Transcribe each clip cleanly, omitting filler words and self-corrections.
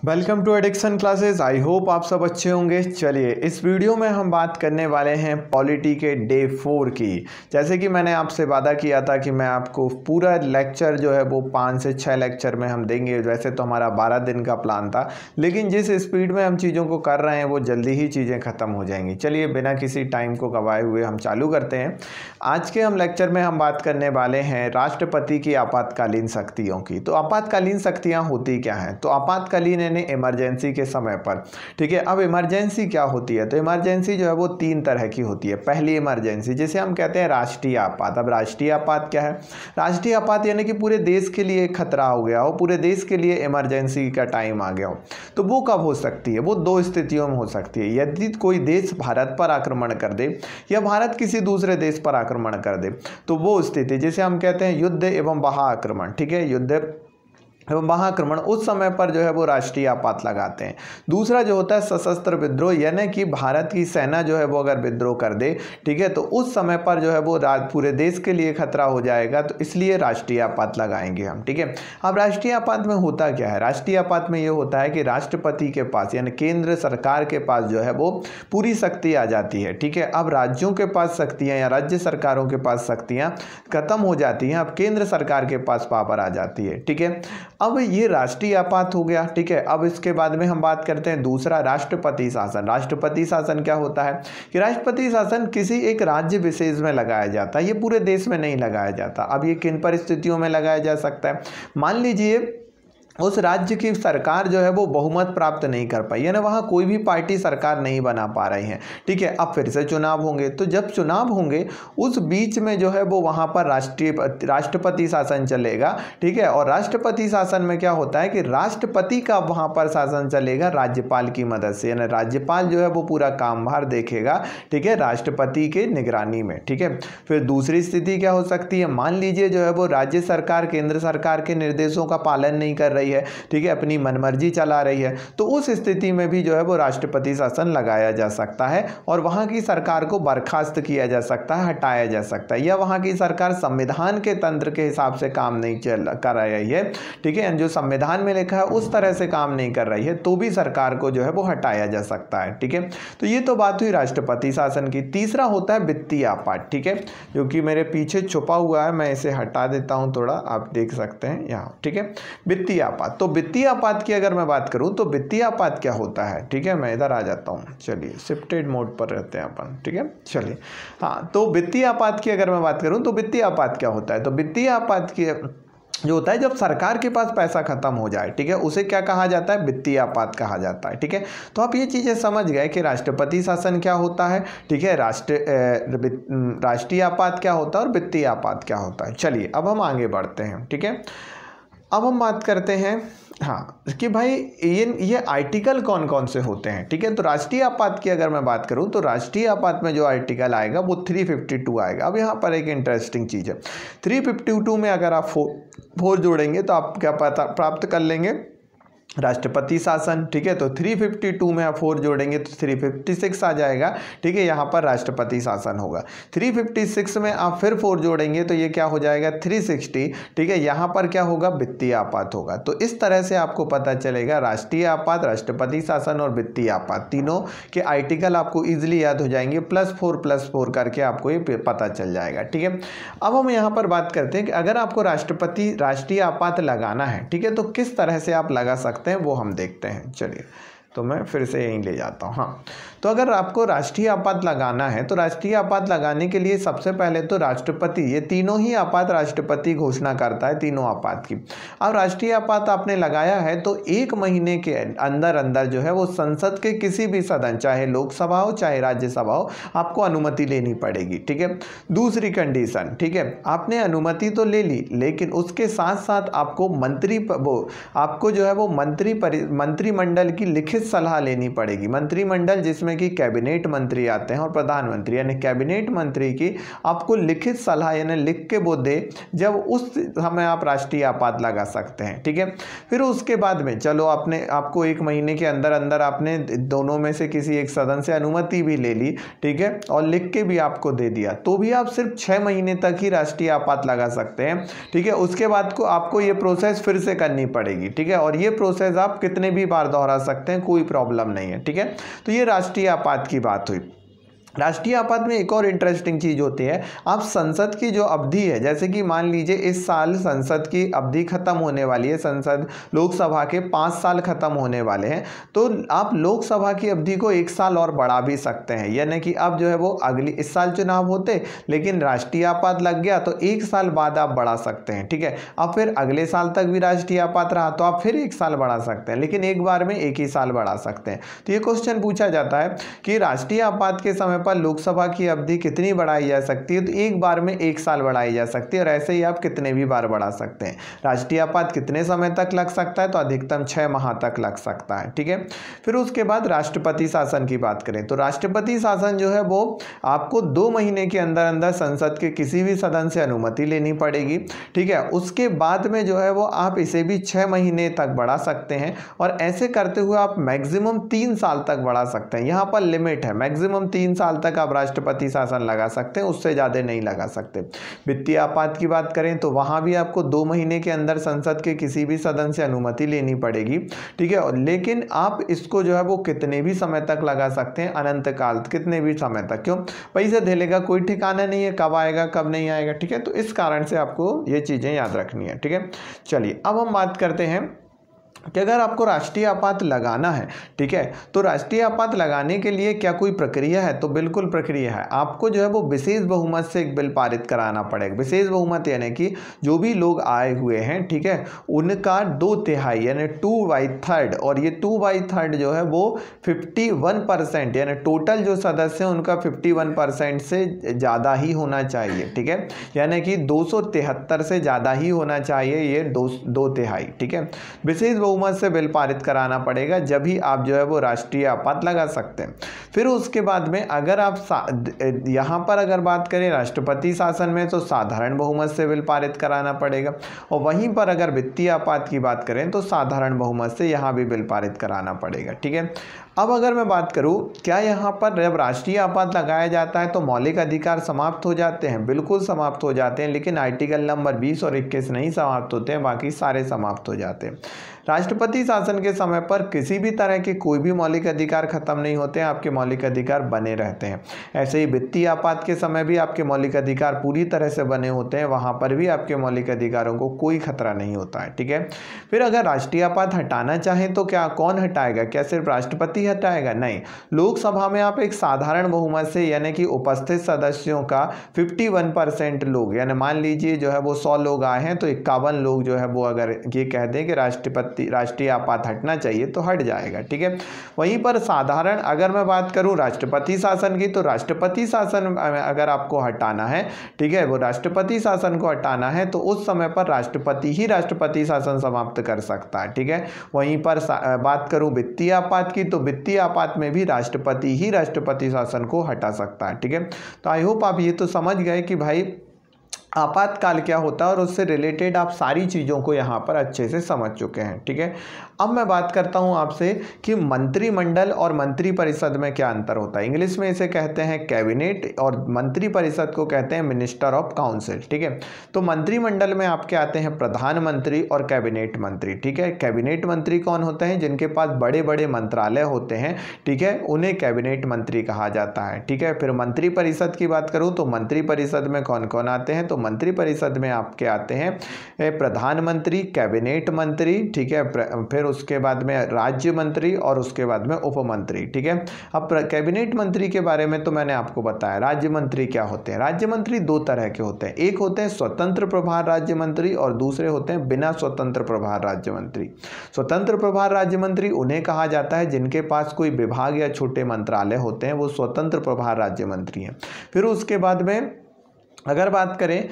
Welcome to addiction classes. I hope आप सब अच्छे होंगे। चलिए इस वीडियो में हम बात करने वाले हैं पॉलिटी के डे 4 की। जैसे कि मैंने आपसे वादा किया था कि मैं आपको पूरा लेक्चर जो है वो 5 से 6 लेक्चर में हम देंगे। वैसे तो हमारा 12 दिन का प्लान था, लेकिन जिस स्पीड में हम चीज़ों को कर रहे हैं वो जल्दी ही चीज़ें ख़त्म हो जाएंगी। चलिए बिना किसी टाइम को गवाए हुए हम चालू करते हैं। आज के हम लेक्चर में हम बात करने वाले हैं राष्ट्रपति की आपातकालीन शक्तियों की। तो आपातकालीन शक्तियाँ होती क्या हैं? तो आपातकालीन इमरजेंसी के समय पर, ठीक है। अब इमरजेंसी क्या होती है? तो इमरजेंसी जो है वो 3 तरह की होती है। पहली इमरजेंसी जिसे हम कहते हैं राष्ट्रीय आपात। अब राष्ट्रीय आपात क्या है? राष्ट्रीय आपात यानी कि पूरे देश के लिए खतरा हो गया हो, पूरे देश के लिए इमरजेंसी का टाइम आ गया हो। तो वो कब हो सकती है? वो 2 स्थितियों में हो सकती है। यदि कोई देश भारत पर आक्रमण कर दे या भारत किसी दूसरे देश पर आक्रमण कर दे, तो वो स्थिति जिसे हम कहते हैं युद्ध एवं महाआक्रमण, ठीक है, युद्ध एवं महाआक्रमण, उस समय पर जो है वो राष्ट्रीय आपात लगाते हैं। दूसरा जो होता है सशस्त्र विद्रोह, यानी कि भारत की सेना जो है वो अगर विद्रोह कर दे, ठीक है, तो उस समय पर जो है वो पूरे देश के लिए खतरा हो जाएगा, तो इसलिए राष्ट्रीय आपात लगाएंगे हम, ठीक है। अब राष्ट्रीय आपात में होता क्या है? राष्ट्रीय आपात में ये होता है कि राष्ट्रपति के पास यानी केंद्र सरकार के पास जो है वो पूरी शक्ति आ जाती है, ठीक है। अब राज्यों के पास शक्तियाँ या राज्य सरकारों के पास शक्तियाँ खत्म हो जाती हैं, अब केंद्र सरकार के पास पावर आ जाती है, ठीक है। अब ये राष्ट्रीय आपात हो गया, ठीक है। अब इसके बाद में हम बात करते हैं दूसरा राष्ट्रपति शासन। राष्ट्रपति शासन क्या होता है कि राष्ट्रपति शासन किसी एक राज्य विशेष में लगाया जाता है, ये पूरे देश में नहीं लगाया जाता। अब ये किन परिस्थितियों में लगाया जा सकता है? मान लीजिए उस राज्य की सरकार जो है वो बहुमत प्राप्त नहीं कर पाई, यानी वहाँ कोई भी पार्टी सरकार नहीं बना पा रही है, ठीक है। अब फिर से चुनाव होंगे, तो जब चुनाव होंगे उस बीच में जो है वो वहाँ पर राष्ट्रपति शासन चलेगा, ठीक है। और राष्ट्रपति शासन में क्या होता है कि राष्ट्रपति का वहाँ पर शासन चलेगा राज्यपाल की मदद से, यानी राज्यपाल जो है वो पूरा कामभार देखेगा, ठीक है, राष्ट्रपति के निगरानी में, ठीक है। फिर दूसरी स्थिति क्या हो सकती है? मान लीजिए जो है वो राज्य सरकार केंद्र सरकार के निर्देशों का पालन नहीं कर रही है, ठीक है, अपनी मनमर्जी चला रही है, तो उस स्थिति में भी जो है वो राष्ट्रपति शासन लगाया जा सकता है और वहां की सरकार को बर्खास्त किया जा सकता है, हटाया जा सकता है, या वहां की सरकार संविधान के तंत्र के हिसाब से काम नहीं कर रही है, ठीक है, जो संविधान में लिखा है उस तरह से काम नहीं कर रही है, तो भी सरकार को जो है वो हटाया जा सकता है, ठीक है। तो ये तो बात हुई राष्ट्रपति शासन की। तीसरा होता है वित्तीय आपात, ठीक है, जो कि मेरे पीछे छुपा हुआ है, मैं इसे हटा देता हूं थोड़ा, आप देख सकते हैं यहाँ, ठीक है। वित्तीय आपात, तो वित्तीय आपात की अगर मैं बात करूं तो वित्तीय आपात क्या होता है, ठीक है, मैं इधर आ जाता हूं। चलिए शिफ्टेड मोड पर रहते हैं अपन, ठीक है। चलिए हाँ, तो वित्तीय आपात की अगर मैं बात करूं तो वित्तीय आपात क्या होता है? तो वित्तीय आपात की जो होता है जब सरकार के पास पैसा खत्म हो जाए, ठीक है, उसे क्या कहा जाता है? वित्तीय आपात कहा जाता है, ठीक है। तो आप ये चीज़ें समझ गए कि राष्ट्रपति शासन क्या होता है, ठीक है, राष्ट्रीय आपात क्या होता है और वित्तीय आपात क्या होता है। चलिए अब हम आगे बढ़ते हैं, ठीक है। अब हम बात करते हैं हाँ कि भाई ये आर्टिकल कौन कौन से होते हैं, ठीक है। तो राष्ट्रीय आपात की अगर मैं बात करूं तो राष्ट्रीय आपात में जो आर्टिकल आएगा वो 352 आएगा। अब यहाँ पर एक इंटरेस्टिंग चीज़ है, 352 में अगर आप 4 जोड़ेंगे तो आप क्या प्राप्त कर लेंगे? राष्ट्रपति शासन, ठीक है। तो 352 में आप 4 जोड़ेंगे तो 356 आ जाएगा, ठीक है, यहाँ पर राष्ट्रपति शासन होगा। 356 में आप फिर 4 जोड़ेंगे तो ये क्या हो जाएगा? 360, ठीक है, यहाँ पर क्या होगा? वित्तीय आपात होगा। तो इस तरह से आपको पता चलेगा राष्ट्रीय आपात, राष्ट्रपति शासन और वित्तीय आपात, तीनों के आर्टिकल आपको ईजिली याद हो जाएंगे, +4 करके आपको ये पता चल जाएगा, ठीक है। अब हम यहाँ पर बात करते हैं कि अगर आपको राष्ट्रीय आपात लगाना है, ठीक है, तो किस तरह से आप लगा सकते हैं वो हम देखते हैं। चलिए तो मैं फिर से यहीं ले जाता हूँ। हाँ, तो अगर आपको राष्ट्रीय आपात लगाना है तो राष्ट्रीय आपात लगाने के लिए सबसे पहले तो राष्ट्रपति, ये तीनों ही आपात राष्ट्रपति घोषणा करता है, तीनों आपात की। अब राष्ट्रीय आपात आपने लगाया है तो 1 महीने के अंदर अंदर जो है वो संसद के किसी भी सदन, चाहे लोकसभा हो चाहे राज्यसभा हो, आपको अनुमति लेनी पड़ेगी, ठीक है। दूसरी कंडीशन, ठीक है, आपने अनुमति तो ले ली, लेकिन उसके साथ साथ आपको आपको जो है वो मंत्रिमंडल की लिखित लिखित सलाह लेनी पड़ेगी। मंत्रिमंडल जिसमें कि कैबिनेट मंत्री आते हैं और प्रधानमंत्री, यानी कैबिनेट मंत्री की आपको लिखित सलाह यानी लिख के वो दे, जब उस समय आप राष्ट्रीय आपात लगा सकते हैं। ठीक है, फिर उसके बाद में चलो आपको 1 महीने के अंदर अंदर आपने दोनों में से किसी एक सदन से अनुमति भी ले ली, ठीक है, और लिख के भी आपको दे दिया, तो भी आप सिर्फ 6 महीने तक ही राष्ट्रीय आपात लगा सकते हैं। ठीक है, उसके बाद को आपको ये प्रोसेस फिर से करनी पड़ेगी। ठीक है, और ये प्रोसेस आप कितने भी बार दोहरा सकते हैं, कोई प्रॉब्लम नहीं है। ठीक है, तो ये राष्ट्रीय आपात की बात हुई। राष्ट्रीय आपात में एक और इंटरेस्टिंग चीज़ होती है, आप संसद की जो अवधि है, जैसे कि मान लीजिए इस साल संसद की अवधि खत्म होने वाली है, संसद लोकसभा के 5 साल खत्म होने वाले हैं, तो आप लोकसभा की अवधि को 1 साल और बढ़ा भी सकते हैं। यानी कि अब जो है वो इस साल चुनाव होते, लेकिन राष्ट्रीय आपात लग गया तो 1 साल बाद आप बढ़ा सकते हैं। ठीक है, अब फिर अगले साल तक भी राष्ट्रीय आपात रहा तो आप फिर 1 साल बढ़ा सकते हैं, लेकिन एक बार में 1 ही साल बढ़ा सकते हैं। तो ये क्वेश्चन पूछा जाता है कि राष्ट्रीय आपात के समय पर लोकसभा की अवधि कितनी बढ़ाई जा सकती है, तो एक बार में 1 साल बढ़ाई जा सकती है, और ऐसे ही आप कितने भी बार बढ़ा सकते हैं। राष्ट्रीय आपात कितने समय तक लग सकता है, तो अधिकतम 6 माह तक लग सकता है। ठीक है, फिर उसके बाद राष्ट्रपति शासन की बात करें तो राष्ट्रपति शासन जो है वो आपको 2 महीने के अंदर अंदर संसद के किसी भी सदन से अनुमति लेनी पड़ेगी। ठीक है, उसके बाद में जो है वो आप इसे भी 6 महीने तक बढ़ा सकते हैं, और ऐसे करते हुए आप मैक्सिमम 3 साल तक बढ़ा सकते हैं। यहाँ पर लिमिट है, मैक्सिमम 3 साल तक आप राष्ट्रपति शासन लगा सकते हैं, उससे ज़्यादा नहीं लगा सकते। वित्तीय आपात की बात करें तो वहाँ भी आपको 2 महीने के अंदर संसद के किसी भी सदन से अनुमति लेनी पड़ेगी। ठीक है, लेकिन आप इसको जो है वो कितने भी समय तक लगा सकते हैं, अनंत काल, कितने भी समय तक। क्यों? पैसे देने का कोई ठिकाना नहीं है, कब आएगा कब नहीं आएगा। ठीक है, तो इस कारण से आपको ये चीज़ें याद रखनी है। ठीक है, चलिए अब हम बात करते हैं कि अगर आपको राष्ट्रीय आपात लगाना है, ठीक है, तो राष्ट्रीय आपात लगाने के लिए क्या कोई प्रक्रिया है? तो बिल्कुल प्रक्रिया है। आपको जो है वो विशेष बहुमत से एक बिल पारित कराना पड़ेगा। विशेष बहुमत यानी कि जो भी लोग आए हुए हैं, ठीक है, उनका 2/3 यानी 2/3, और ये 2/3 जो है वो 51%, यानी टोटल जो सदस्य हैं उनका 51% से ज़्यादा ही होना चाहिए। ठीक है, यानी कि 273 से ज़्यादा ही होना चाहिए ये 2/3। ठीक है, विशेष बहुमत से बिल पारित कराना पड़ेगा, जब ही आप जो है वो राष्ट्रीय आपात लगा सकते हैं। फिर उसके बाद में अगर आप यहाँ पर अगर बात करें राष्ट्रपति शासन में तो साधारण बहुमत से बिल पारित कराना पड़ेगा, और वहीं पर अगर वित्तीय आपात की बात करें तो साधारण बहुमत से यहाँ भी बिल पारित कराना पड़ेगा। ठीक है, अब अगर मैं बात करूं क्या यहाँ पर जब राष्ट्रीय आपात लगाया जाता है तो मौलिक अधिकार समाप्त हो जाते हैं? बिल्कुल समाप्त हो जाते हैं, लेकिन आर्टिकल नंबर 20 और 21 नहीं समाप्त होते हैं, बाकी सारे समाप्त हो जाते हैं। राष्ट्रपति शासन के समय पर किसी भी तरह के कोई भी मौलिक अधिकार खत्म नहीं होते हैं, आपके मौलिक अधिकार बने रहते हैं। ऐसे ही वित्तीय आपात के समय भी आपके मौलिक अधिकार पूरी तरह से बने होते हैं, वहाँ पर भी आपके मौलिक अधिकारों को कोई खतरा नहीं होता है। ठीक है, फिर अगर राष्ट्रीय आपात हटाना चाहें तो क्या कौन हटाएगा? क्या सिर्फ राष्ट्रपति हटाएगा? नहीं, लोकसभा में आप एक साधारण बहुमत से यानी कि उपस्थित सदस्यों का 51% लोग, यानी मान लीजिए जो है वो 100 लोग आए हैं तो 51 लोग जो है वो अगर ये कह दें कि राष्ट्रीय आपात हटना चाहिए तो हट जाएगा। ठीक है, वहीं पर साधारण अगर मैं बात करूं राष्ट्रपति शासन की, तो राष्ट्रपति शासन अगर आपको हटाना है, ठीक है, वो राष्ट्रपति शासन को हटाना है तो उस समय पर राष्ट्रपति ही राष्ट्रपति शासन समाप्त कर सकता है। ठीक है, वहीं पर बात करूं वित्तीय आपात की, तो वित्तीय आपात में भी राष्ट्रपति ही राष्ट्रपति शासन को हटा सकता है। ठीक है, तो आई होप आप ये तो समझ गए कि भाई आपातकाल क्या होता है और उससे रिलेटेड आप सारी चीज़ों को यहाँ पर अच्छे से समझ चुके हैं। ठीक है, अब मैं बात करता हूँ आपसे कि मंत्रिमंडल और मंत्रिपरिषद में क्या अंतर होता है। इंग्लिश में इसे कहते हैं कैबिनेट और मंत्रिपरिषद को कहते हैं मिनिस्टर ऑफ काउंसिल। ठीक है, तो मंत्रिमंडल में आपके आते हैं प्रधानमंत्री और कैबिनेट मंत्री। ठीक है, कैबिनेट मंत्री कौन होते हैं? जिनके पास बड़े बड़े मंत्रालय होते हैं, ठीक है, उन्हें कैबिनेट मंत्री कहा जाता है। ठीक है, फिर मंत्रिपरिषद की बात करूँ तो मंत्रिपरिषद में कौन कौन आते हैं? तो मंत्रिपरिषद में आपके आते हैं प्रधानमंत्री, कैबिनेट मंत्री, ठीक है, फिर उसके बाद में राज्य मंत्री और उसके बाद में उप मंत्री। ठीक है, अब कैबिनेट मंत्री के बारे में तो मैंने आपको बताया। राज्य मंत्री क्या होते हैं? राज्य मंत्री 2 तरह के होते हैं, एक होते हैं स्वतंत्र प्रभार राज्य मंत्री और दूसरे होते हैं बिना स्वतंत्र प्रभार राज्य मंत्री। स्वतंत्र प्रभार राज्य मंत्री उन्हें कहा जाता है जिनके पास कोई विभाग या छोटे मंत्रालय होते हैं, वो स्वतंत्र प्रभार राज्य मंत्री हैं। फिर उसके बाद में अगर बात करें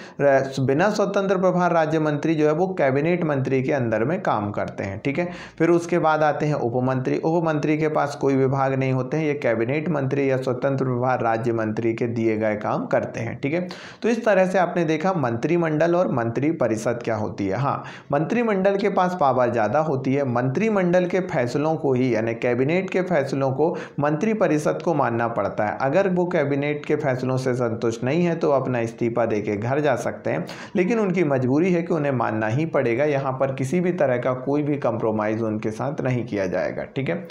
बिना स्वतंत्र प्रभार राज्य मंत्री जो है वो कैबिनेट मंत्री के अंदर में काम करते हैं, ठीक है। फिर उसके बाद आते हैं उपमंत्री। उपमंत्री के पास कोई विभाग नहीं होते हैं, ये कैबिनेट मंत्री या स्वतंत्र प्रभार राज्य मंत्री के दिए गए काम करते हैं, ठीक है। तो इस तरह से आपने देखा मंत्रिमंडल और मंत्री परिषद क्या होती है। हाँ, मंत्रिमंडल के पास पावर ज़्यादा होती है, मंत्रिमंडल के फैसलों को ही यानी कैबिनेट के फैसलों को मंत्री परिषद को मानना पड़ता है। अगर वो कैबिनेट के फैसलों से संतुष्ट नहीं है तो अपना इस्तीफा देके घर जा सकते हैं, लेकिन उनकी मजबूरी है कि उन्हें मानना ही पड़ेगा। यहाँ पर किसी भी तरह का कोई भी कंप्रोमाइज़ उनके साथ नहीं किया जाएगा, ठीक है।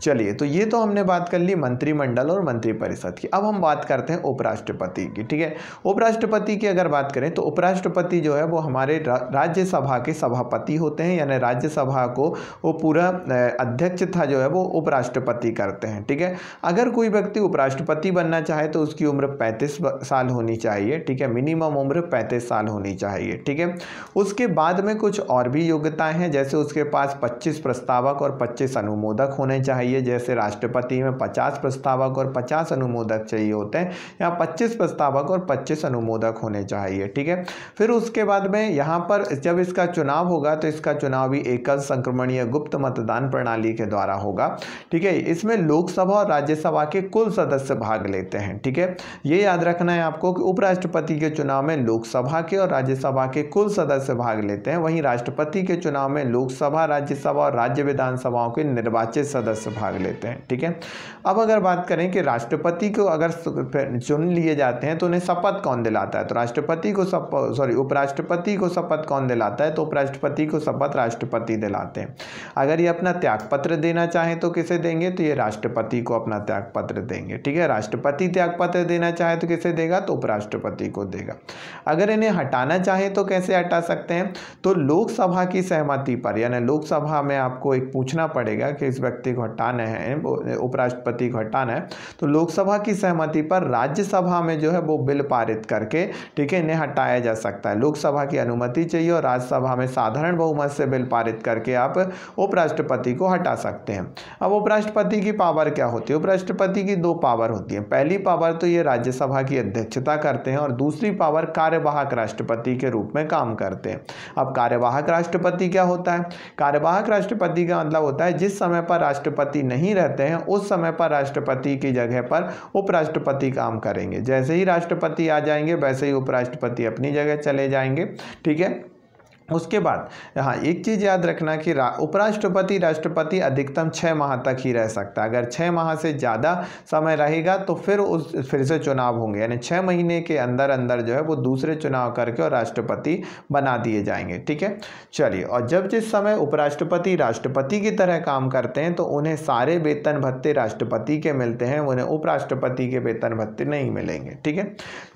चलिए, तो ये तो हमने बात कर ली मंत्रिमंडल और मंत्रिपरिषद की। अब हम बात करते हैं उपराष्ट्रपति की, ठीक है। उपराष्ट्रपति की अगर बात करें तो उपराष्ट्रपति जो है वो हमारे राज्यसभा के सभापति होते हैं, यानी राज्यसभा को वो पूरा अध्यक्षता जो है वो उपराष्ट्रपति करते हैं, ठीक है। अगर कोई व्यक्ति उपराष्ट्रपति बनना चाहे तो उसकी उम्र 35 साल होनी चाहिए, ठीक है। मिनिमम उम्र 35 साल होनी चाहिए, ठीक है। उसके बाद में कुछ और भी योग्यताएं हैं, जैसे उसके पास 25 प्रस्तावक और 25 अनुमोदक होने चाहिए। जैसे राष्ट्रपति में 50 प्रस्तावक और 50 अनुमोदक चाहिए होते हैं, यहाँ 25 प्रस्तावक और 25 अनुमोदक होने चाहिए, ठीक है। फिर उसके बाद में यहाँ पर जब इसका चुनाव होगा तो इसका चुनाव भी एकल संक्रमणीय गुप्त मतदान प्रणाली के द्वारा होगा, ठीक है। इसमें लोकसभा और राज्यसभा के कुल सदस्य भाग लेते हैं, ठीक है। ये याद रखना है आपको कि उपराष्ट्रपति के चुनाव में लोकसभा के और राज्यसभा के कुल सदस्य भाग लेते हैं, वहीं राष्ट्रपति के चुनाव में लोकसभा, राज्यसभा और राज्य विधानसभाओं के निर्वाचित सदस्य भाग लेते हैं, ठीक है। अब अगर बात करें कि राष्ट्रपति को अगर चुन लिए जाते हैं तो उन्हें शपथ कौन दिलाता है, तो राष्ट्रपति को उपराष्ट्रपति को शपथ कौन दिलाता है, तो उपराष्ट्रपति को शपथ राष्ट्रपति दिलाते हैं। अगर ये अपना त्यागपत्र देना चाहें तो किसे देंगे, तो ये राष्ट्रपति को अपना त्यागपत्र देंगे, ठीक है। राष्ट्रपति त्यागपत्र देना चाहे तो किसे देगा, तो उपराष्ट्रपति को देगा। अगर इन्हें हटाना चाहे तो कैसे हटा सकते हैं, तो लोकसभा की सहमति पर, यानी लोकसभा में आपको एक पूछना पड़ेगा कि इस व्यक्ति को हटाना है, उपराष्ट्रपति को हटाना है, तो लोकसभा की सहमति पर राज्यसभा में जो है वो बिल पारित करके, ठीक है, इन्हें हटाया जा सकता है। लोकसभा की अनुमति चाहिए और राज्यसभा में साधारण बहुमत से बिल पारित करके आप उपराष्ट्रपति को हटा सकते हैं। अब उपराष्ट्रपति की पावर क्या होती है, उपराष्ट्रपति की 2 पावर होती है। पहली पावर तो ये राज्यसभा की अध्यक्षता करते हैं और दूसरी पावर कार्यवाहक राष्ट्रपति के रूप में काम करते हैं। अब कार्यवाहक राष्ट्रपति क्या होता है, कार्यवाहक राष्ट्रपति का मतलब होता है जिस समय पर राष्ट्रपति नहीं रहते हैं उस समय पर राष्ट्रपति की जगह पर उपराष्ट्रपति काम करेंगे। जैसे ही राष्ट्रपति आ जाएंगे वैसे ही उपराष्ट्रपति अपनी जगह चले जाएंगे, ठीक है। उसके बाद हाँ, एक चीज़ याद रखना कि उपराष्ट्रपति राष्ट्रपति अधिकतम 6 माह तक ही रह सकता है। अगर 6 माह से ज़्यादा समय रहेगा तो फिर से चुनाव होंगे, यानी 6 महीने के अंदर अंदर जो है वो दूसरे चुनाव करके और राष्ट्रपति बना दिए जाएंगे, ठीक है। चलिए, और जब जिस समय उपराष्ट्रपति राष्ट्रपति की तरह काम करते हैं तो उन्हें सारे वेतन भत्ते राष्ट्रपति के मिलते हैं, उन्हें उपराष्ट्रपति के वेतन भत्ते नहीं मिलेंगे, ठीक है।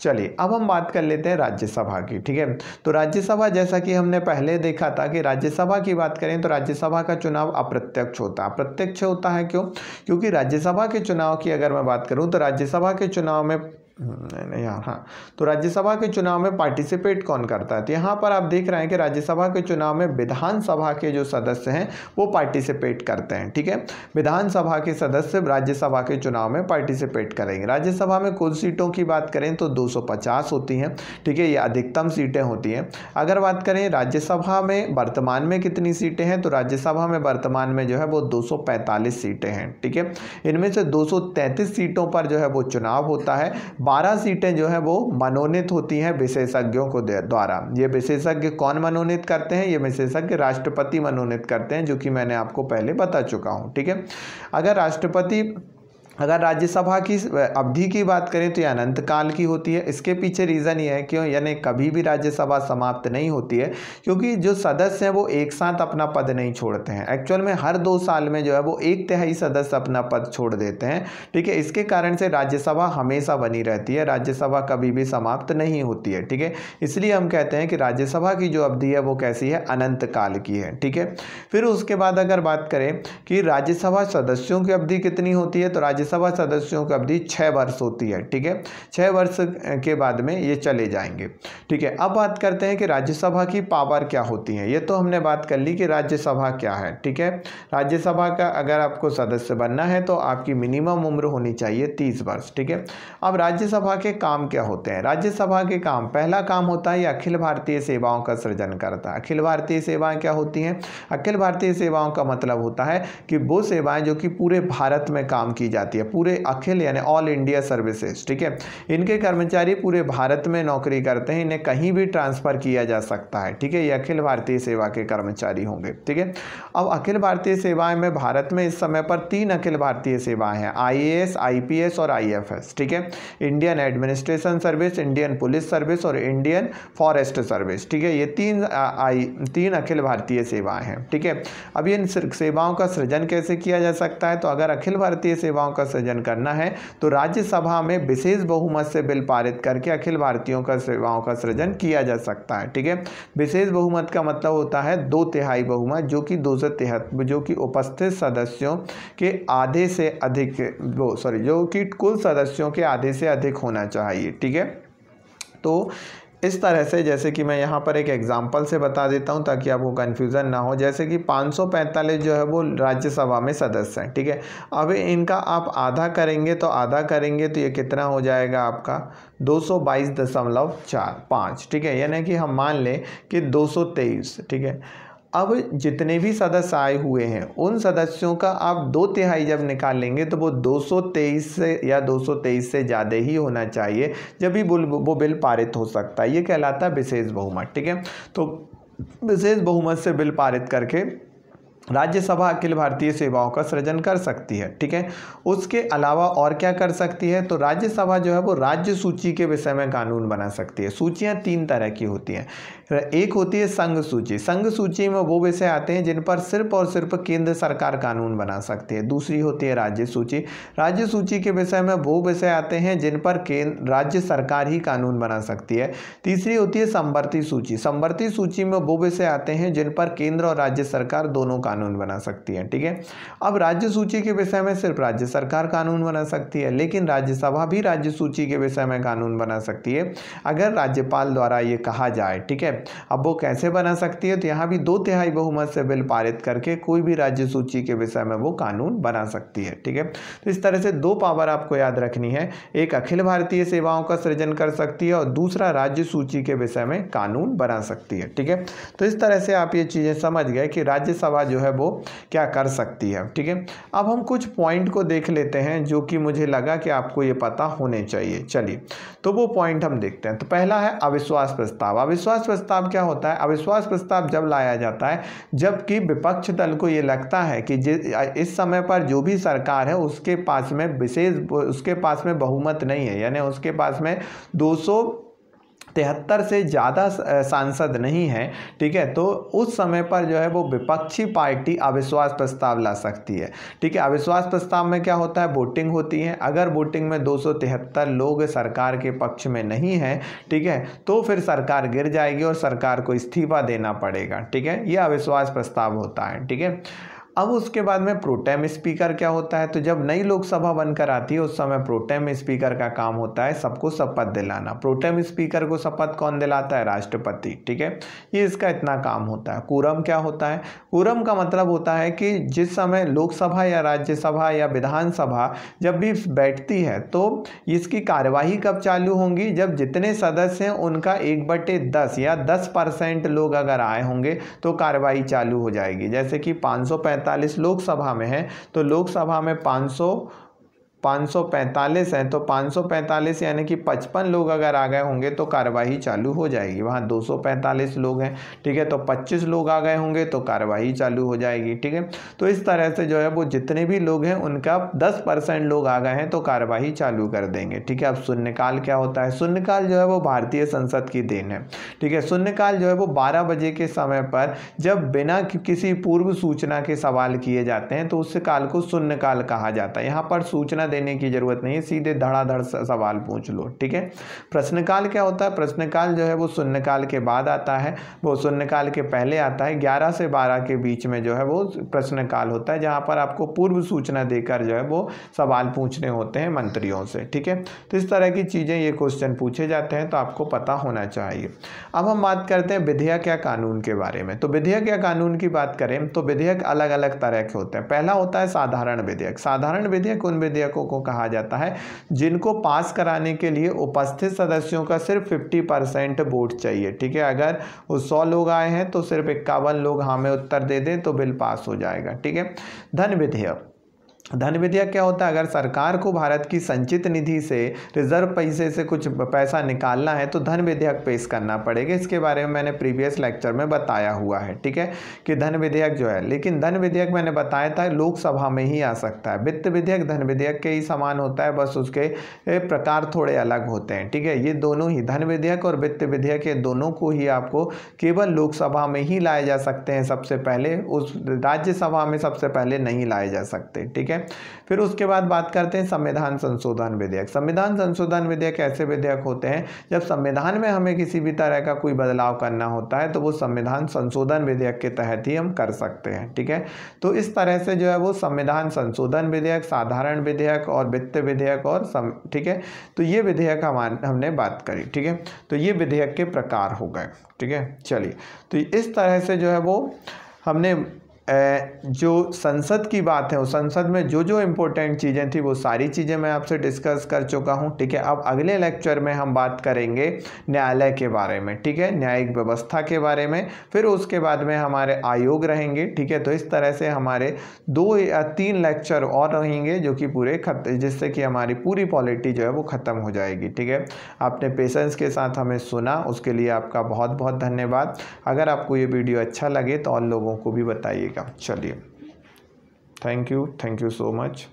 चलिए, अब हम बात कर लेते हैं राज्यसभा की, ठीक है। तो राज्यसभा, जैसा कि हमने पहले देखा था कि राज्यसभा की बात करें तो राज्यसभा का चुनाव अप्रत्यक्ष होता है। अप्रत्यक्ष होता है क्यों, क्योंकि राज्यसभा के चुनाव की अगर मैं बात करूं तो राज्यसभा के चुनाव में हाँ, तो राज्यसभा के चुनाव में पार्टिसिपेट कौन करता है, तो यहाँ पर आप देख रहे हैं कि राज्यसभा के चुनाव में विधानसभा के जो सदस्य हैं वो पार्टिसिपेट करते हैं, ठीक है। विधानसभा के सदस्य राज्यसभा के चुनाव में पार्टिसिपेट करेंगे। राज्यसभा में कुल सीटों की बात करें तो 250 होती हैं, ठीक है, ये अधिकतम सीटें होती हैं। अगर बात करें राज्यसभा में वर्तमान में कितनी सीटें हैं, तो राज्यसभा में वर्तमान में जो है वो 245 सीटें हैं, ठीक है। इनमें से 233 सीटों पर जो है वो चुनाव होता है। 12 सीटें जो है वो मनोनीत होती हैं विशेषज्ञों को द्वारा। ये विशेषज्ञ कौन मनोनीत करते हैं, ये विशेषज्ञ राष्ट्रपति मनोनीत करते हैं, जो कि मैंने आपको पहले बता चुका हूं, ठीक है। अगर राज्यसभा की अवधि की बात करें तो ये अनंत काल की होती है। इसके पीछे रीज़न ये है क्यों, यानी कभी भी राज्यसभा समाप्त नहीं होती है, क्योंकि जो सदस्य हैं वो एक साथ अपना पद नहीं छोड़ते हैं। एक्चुअल में हर 2 साल में जो है वो 1/3 सदस्य अपना पद छोड़ देते हैं, ठीक है। इसके कारण से राज्यसभा हमेशा बनी रहती है, राज्यसभा कभी भी समाप्त नहीं होती है, ठीक है। इसलिए हम कहते हैं कि राज्यसभा की जो अवधि है वो कैसी है, अनंत काल की है, ठीक है। फिर उसके बाद अगर बात करें कि राज्यसभा सदस्यों की अवधि कितनी होती है, तो राज्यसभा राज्यसभा सदस्यों की अवधि 6 वर्ष होती है, ठीक है। 6 वर्ष के बाद में ये चले जाएंगे, ठीक है। अब बात करते हैं कि राज्यसभा की पावर क्या होती है। ये तो हमने बात कर ली कि राज्यसभा क्या है, ठीक है। राज्यसभा का अगर आपको सदस्य बनना है तो आपकी मिनिमम उम्र होनी चाहिए 30 वर्ष, ठीक है। अब राज्यसभा के काम क्या होते हैं। राज्यसभा के काम, पहला काम होता है ये अखिल भारतीय सेवाओं का सृजन करता है। अखिल भारतीय सेवाएं क्या होती हैं। अखिल भारतीय सेवाओं का मतलब होता है कि वो सेवाएं जो कि पूरे भारत में काम की जाती है, पूरे अखिल यानी ऑल इंडिया सर्विसेज, ठीक है। इनके कर्मचारी पूरे भारत में नौकरी करते हैं, इन्हें कहीं भी ट्रांसफर किया जा सकता है, ठीक है। ये अखिल भारतीय सेवा के कर्मचारी होंगे, ठीक है। अब अखिल भारतीय सेवाएं में भारत में इस समय पर 3 अखिल भारतीय सेवाएं हैं, IAS, IPS और IFS, ठीक है। Indian administration service, Indian police service और इंडियन फॉरेस्ट सर्विस, ठीक है। ये 3 अखिल भारतीय सेवाएं हैं, ठीक है। अब इन सेवाओं का सृजन कैसे किया जा सकता है। तो अगर अखिल भारतीय सेवाओं का सृजन करना है तो राज्यसभा में विशेष बहुमत से बिल पारित करके अखिल भारतीयों का सेवाओं का सृजन किया जा सकता है, ठीक है। विशेष बहुमत का मतलब होता है 2/3 बहुमत, जो कि 273 जो कि उपस्थित सदस्यों के आधे से अधिक जो कि कुल सदस्यों के आधे से अधिक होना चाहिए, ठीक है। तो इस तरह से, जैसे कि मैं यहाँ पर एक एग्जांपल से बता देता हूँ ताकि आपको कन्फ्यूज़न ना हो। जैसे कि 545 जो है वो राज्यसभा में सदस्य हैं, ठीक है। अब इनका आप आधा करेंगे तो ये कितना हो जाएगा आपका 222.45, ठीक है। यानी कि हम मान लें कि 223, ठीक है। अब जितने भी सदस्य आए हुए हैं उन सदस्यों का आप 2/3 जब निकाल लेंगे तो वो 223 से या 223 से ज़्यादा ही होना चाहिए, जब भी वो बिल पारित हो सकता है। ये कहलाता है विशेष बहुमत, ठीक है। तो विशेष बहुमत से बिल पारित करके राज्यसभा अखिल भारतीय सेवाओं का सृजन कर सकती है, ठीक है। उसके अलावा और क्या कर सकती है। तो राज्यसभा जो है वो राज्य सूची के विषय में कानून बना सकती है। सूचियां 3 तरह की होती हैं। एक होती है संघ सूची। संघ सूची में वो विषय आते हैं जिन पर सिर्फ और सिर्फ केंद्र सरकार कानून बना सकती है। दूसरी होती है राज्य सूची। राज्य सूची के विषय में वो विषय आते हैं जिन पर राज्य सरकार ही कानून बना सकती है। तीसरी होती है समवर्ती सूची। समवर्ती सूची में वो विषय आते हैं जिन पर केंद्र और राज्य सरकार दोनों कानून बना सकती है, ठीक है। अब राज्य सूची के विषय में सिर्फ राज्य सरकार कानून बना सकती है, लेकिन राज्यसभा भी राज्य सूची के विषय में कानून बना सकती है अगर राज्यपाल द्वारा ये कहा जाए, ठीक है। अब वो कैसे बना सकती है। तो यहाँ भी 2/3 बहुमत से बिल पारित करके कोई भी राज्य सूची के विषय में वो कानून बना सकती है, ठीक है। तो इस तरह से 2 पावर आपको याद रखनी है। एक अखिल भारतीय सेवाओं का सृजन कर सकती है और दूसरा राज्य सूची के विषय में कानून बना सकती है, ठीक है। तो इस तरह से आप ये चीज़ें समझ गए कि राज्यसभा जो है वो क्या कर सकती है, ठीक है। अब हम कुछ पॉइंट को देख लेते हैं जो कि मुझे लगा कि आपको ये पता होने चाहिए। चलिए, तो वो पॉइंट हम देखते हैं। तो पहला है अविश्वास प्रस्ताव। अविश्वास प्रस्ताव क्या होता है। अविश्वास प्रस्ताव जब लाया जाता है जबकि विपक्ष दल को ये लगता है कि इस समय पर जो भी सरकार है उसके पास में बहुमत नहीं है, यानी उसके पास में 273 से ज़्यादा सांसद नहीं है, ठीक है। तो उस समय पर जो है वो विपक्षी पार्टी अविश्वास प्रस्ताव ला सकती है, ठीक है। अविश्वास प्रस्ताव में क्या होता है, वोटिंग होती है। अगर वोटिंग में 273 लोग सरकार के पक्ष में नहीं है, ठीक है, तो फिर सरकार गिर जाएगी और सरकार को इस्तीफा देना पड़ेगा, ठीक है। यह अविश्वास प्रस्ताव होता है, ठीक है। अब उसके बाद में प्रोटेम स्पीकर क्या होता है। तो जब नई लोकसभा बनकर आती है उस समय प्रोटेम स्पीकर का काम होता है सबको शपथ दिलाना। प्रोटेम स्पीकर को शपथ कौन दिलाता है, राष्ट्रपति, ठीक है। ये इसका इतना काम होता है। कोरम क्या होता है। कोरम का मतलब होता है कि जिस समय लोकसभा या राज्यसभा या विधानसभा जब भी बैठती है तो इसकी कार्यवाही कब चालू होंगी, जब जितने सदस्य हैं उनका 1/10 या 10% लोग अगर आए होंगे तो कार्यवाही चालू हो जाएगी। जैसे कि 545 लोकसभा में है तो लोकसभा में 545 हैं, तो 545 यानी कि 55 लोग अगर आ गए होंगे तो कार्यवाही चालू हो जाएगी। वहाँ 245 लोग हैं, ठीक है, तो 25 लोग आ गए होंगे तो कार्यवाही चालू हो जाएगी, ठीक है। तो इस तरह से जो है वो जितने भी लोग हैं उनका 10% लोग आ गए हैं तो कार्यवाही चालू कर देंगे, ठीक है। अब शून्यकाल क्या होता है। शून्यकाल जो है वो भारतीय संसद की देन है, ठीक है। शून्यकाल जो है वो 12 बजे के समय पर जब बिना किसी पूर्व सूचना के सवाल किए जाते हैं तो उस काल को शून्यकाल कहा जाता है। यहाँ पर सूचना देने की ज़रूरत नहीं है, सीधे धड़ाधड़ सवाल पूछ लो। ठीक है। प्रश्नकाल क्या होता है? प्रश्नकाल जो है वो शून्यकाल के बाद आता है, वो शून्यकाल के पहले आता है। 11 से 12 के बीच में जो है वो प्रश्नकाल होता है, जहाँ पर आपको पूर्व सूचना देकर जो है वो सवाल पूछने होते हैं मंत्रियों से। ठीक है। तो इस तरह की चीज़ें, ये क्वेश्चन पूछे जाते हैं, तो आपको पता होना चाहिए। अब हम बात करते हैं विधेयक या कानून के बारे में। तो विधेयक या कानून की बात करें तो विधेयक अलग अलग तरह के होते हैं। पहला होता है साधारण विधेयक। साधारण विधेयक उन विधेयकों को कहा जाता है जिनको पास कराने के लिए उपस्थित सदस्यों का सिर्फ 50% वोट चाहिए। ठीक है। अगर वो 100 लोग आए हैं तो सिर्फ 51 लोग हाँ में उत्तर दे दें तो बिल पास हो जाएगा। ठीक है। धन विधेयक। धन विधेयक क्या होता है? अगर सरकार को भारत की संचित निधि से, रिजर्व पैसे से कुछ पैसा निकालना है तो धन विधेयक पेश करना पड़ेगा। इसके बारे में मैंने प्रीवियस लेक्चर में बताया हुआ है। ठीक है, कि धन विधेयक जो है, लेकिन धन विधेयक मैंने बताया था लोकसभा में ही आ सकता है। वित्त विधेयक धन विधेयक के ही समान होता है, बस उसके प्रकार थोड़े अलग होते हैं। ठीक है। ये दोनों ही, धन विधेयक और वित्त विधेयक, ये दोनों को ही आपको केवल लोकसभा में ही लाए जा सकते हैं सबसे पहले, उस राज्यसभा में सबसे पहले नहीं लाए जा सकते। ठीक है। फिर उसके बाद बात करते हैं संविधान संशोधन विधेयक। संविधान संशोधन विधेयक ऐसे विधेयक होते हैं जब संविधान में हमें किसी भी तरह का कोई बदलाव करना होता है तो वो संविधान संशोधन विधेयक के तहत ही हम कर सकते हैं। ठीक है। तो इस तरह से जो है वो संविधान संशोधन विधेयक, साधारण विधेयक और वित्त विधेयक और ठीक है, तो ये विधेयक हमने बात करी। ठीक है। तो ये विधेयक के प्रकार हो गए। ठीक है। चलिए, तो इस तरह से जो है वो हमने जो संसद की बात है, उस संसद में जो जो इम्पोर्टेंट चीज़ें थी वो सारी चीज़ें मैं आपसे डिस्कस कर चुका हूँ। ठीक है। अब अगले लेक्चर में हम बात करेंगे न्यायालय के बारे में। ठीक है, न्यायिक व्यवस्था के बारे में। फिर उसके बाद में हमारे आयोग रहेंगे। ठीक है। तो इस तरह से हमारे 2 या 3 लेक्चर और रहेंगे जो कि पूरे जिससे कि हमारी पूरी पॉलिटी जो है वो ख़त्म हो जाएगी। ठीक है। आपने पेशेंस के साथ हमें सुना, उसके लिए आपका बहुत बहुत धन्यवाद। अगर आपको ये वीडियो अच्छा लगे तो और लोगों को भी बताइएगा। चलिए, थैंक यू सो मच।